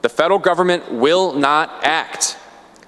the federal government will not act.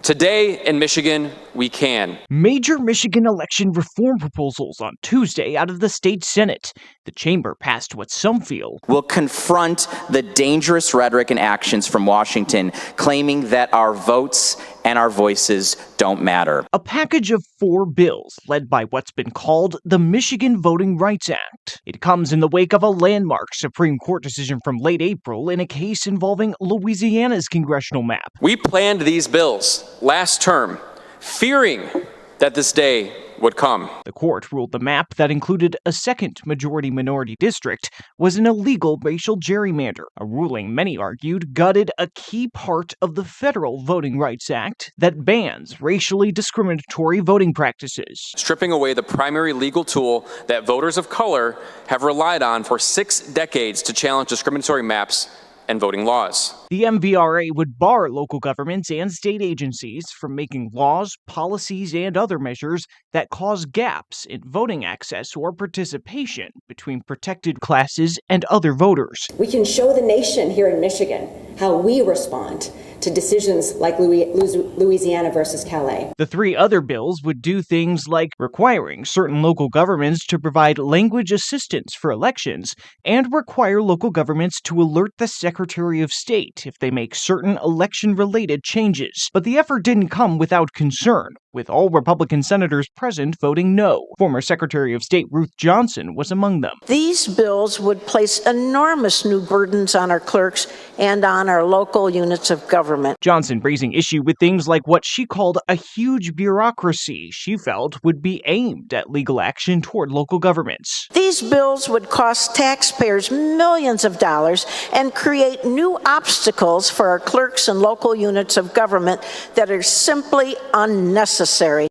Today in Michigan, we can. Major Michigan election reform proposals on Tuesday out of the state Senate. The chamber passed what some feel will confront the dangerous rhetoric and actions from Washington, claiming that our votes and our voices don't matter. A package of 4 bills led by what's been called the Michigan Voting Rights Act. It comes in the wake of a landmark Supreme Court decision from late April in a case involving Louisiana's congressional map. We planned these bills last term, fearing that this day would come. The court ruled the map that included a second majority-minority district was an illegal racial gerrymander, a ruling many argued gutted a key part of the federal Voting Rights Act that bans racially discriminatory voting practices, stripping away the primary legal tool that voters of color have relied on for 6 decades to challenge discriminatory maps and voting laws. The MVRA would bar local governments and state agencies from making laws, policies, and other measures that cause gaps in voting access or participation between protected classes and other voters. We can show the nation here in Michigan how we respond to decisions like Louisiana versus Calais. The 3 other bills would do things like requiring certain local governments to provide language assistance for elections and require local governments to alert the Secretary of State if they make certain election-related changes. But the effort didn't come without concern, with all Republican senators present voting no. Former Secretary of State Ruth Johnson was among them. These bills would place enormous new burdens on our clerks and on our local units of government. Johnson raising issue with things like what she called a huge bureaucracy she felt would be aimed at legal action toward local governments. These bills would cost taxpayers millions of dollars and create new obstacles for our clerks and local units of government that are simply unnecessary.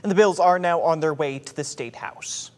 And the bills are now on their way to the State House.